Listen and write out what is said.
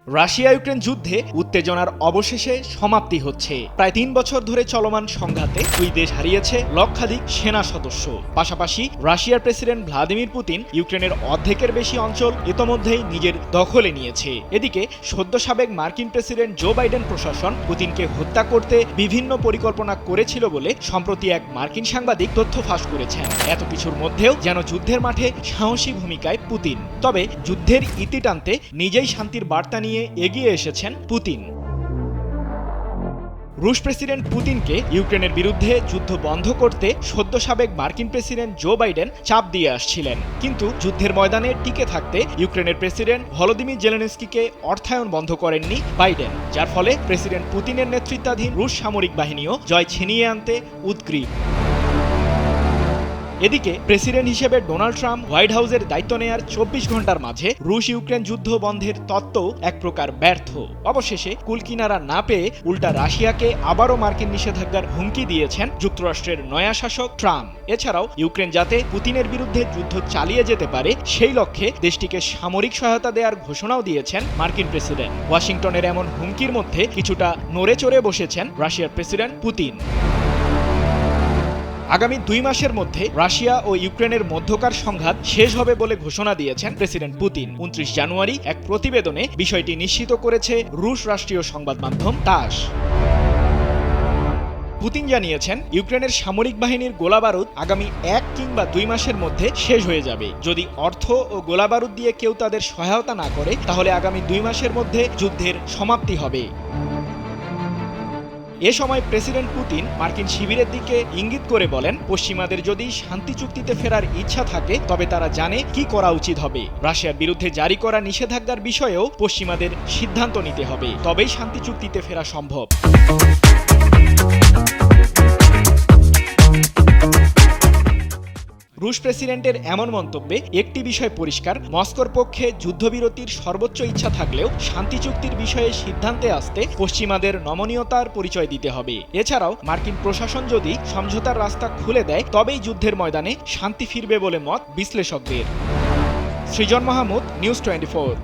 Russia Ukraine যুদ্ধে উত্তেজনার অবশেষে সমাপ্তি হচ্ছে। প্রায় ৩ বছর ধরে চলমান সংঘাতে দুই দেশ হারিয়েছে লক্ষাধিক সেনা সদস্য। পাশাপাশি রাশিয়ার প্রেসিডেন্ট ভ্লাদিমির পুতিন ইউক্রেনের অর্ধেকের বেশি অঞ্চল ইতোমধ্যেই নিজের দখলে নিয়েছে। এদিকে সদ্য সাবেক মার্কিন প্রেসিডেন্ট জো বাইডেন প্রশাসন পুতিনকে হত্যা করতে বিভিন্ন পরিকল্পনা করেছিল বলে সম্প্রতি এক মার্কিন সাংবাদিক তথ্য ফাঁস করেছেন। এত কিছুর মধ্যেও যেন যুদ্ধের মাঠে সাহসী ভূমিকায় পুতিন। তবে যুদ্ধের ইতি টানতে নিজেই শান্তির বার্তা নিয়ে এগিয়ে এসেছেন পুতিন। রুশ প্রেসিডেন্ট পুতিনকে ইউক্রেনের বিরুদ্ধে যুদ্ধ বন্ধ করতে সদ্য সাবেক মার্কিন প্রেসিডেন্ট জো বাইডেন চাপ দিয়ে আসছিলেন, কিন্তু যুদ্ধের ময়দানে টিকে থাকতে ইউক্রেনের প্রেসিডেন্ট ভলোদিমির জেলেনস্কিকে অর্থায়ন বন্ধ করেননি বাইডেন, যার ফলে প্রেসিডেন্ট পুতিনের নেতৃত্বাধীন রুশ সামরিক বাহিনীও জয় ছিনিয়ে আনতে উদগ্রীব। এদিকে প্রেসিডেন্ট হিসেবে ডোনাল্ড ট্রাম্প হোয়াইট হাউসের দায়িত্ব নেয়ার ২৪ ঘন্টার মাঝে রুশ ইউক্রেন যুদ্ধ বন্ধের তত্ত্ব এক প্রকার ব্যর্থ। অবশেষে কুলকিনারা না পেয়ে উল্টা রাশিয়াকে আবারও মার্কিন নিষেধাজ্ঞার হুমকি দিয়েছেন যুক্তরাষ্ট্রের নয়া শাসক ট্রাম্প। এছাড়াও ইউক্রেন যাতে পুতিনের বিরুদ্ধে যুদ্ধ চালিয়ে যেতে পারে সেই লক্ষ্যে দেশটিকে সামরিক সহায়তা দেওয়ার ঘোষণাও দিয়েছেন মার্কিন প্রেসিডেন্ট। ওয়াশিংটনের এমন হুমকির মধ্যে কিছুটা নড়ে চড়ে বসেছেন রাশিয়ার প্রেসিডেন্ট পুতিন। আগামী ২ মাসের মধ্যে রাশিয়া ও ইউক্রেনের মধ্যকার সংঘাত শেষ হবে বলে ঘোষণা দিয়েছেন প্রেসিডেন্ট পুতিন। ২৯ জানুয়ারি এক প্রতিবেদনে বিষয়টি নিশ্চিত করেছে রুশ রাষ্ট্রীয় সংবাদ মাধ্যম তাস। পুতিন জানিয়েছেন, ইউক্রেনের সামরিক বাহিনীর গোলাবারুদ আগামী ১ কিংবা ২ মাসের মধ্যে শেষ হয়ে যাবে। যদি অর্থ ও গোলাবারুদ দিয়ে কেউ তাদের সহায়তা না করে, তাহলে আগামী ২ মাসের মধ্যে যুদ্ধের সমাপ্তি হবে। এ সময় প্রেসিডেন্ট পুতিন মার্কিন শিবিরের দিকে ইঙ্গিত করে বলেন, পশ্চিমাদের যদি শান্তি চুক্তিতে ফেরার ইচ্ছা থাকে তবে তারা জানে কি করা উচিত হবে। রাশিয়ার বিরুদ্ধে জারি করা নিষেধাজ্ঞার বিষয়েও পশ্চিমাদের সিদ্ধান্ত নিতে হবে, তবেই শান্তি চুক্তিতে ফেরা সম্ভব। রুশ প্রেসিডেন্টের এমন মন্তব্যে একটি বিষয় পরিষ্কার, মস্কোর পক্ষে যুদ্ধবিরতির সর্বোচ্চ ইচ্ছা থাকলেও শান্তি চুক্তির বিষয়ে সিদ্ধান্তে আসতে পশ্চিমাদের নমনীয়তার পরিচয় দিতে হবে। এছাড়াও মার্কিন প্রশাসন যদি সমঝোতার রাস্তা খুলে দেয় তবেই যুদ্ধের ময়দানে শান্তি ফিরবে বলে মত বিশ্লেষকদের। সৃজন মাহমুদ, নিউজ 24।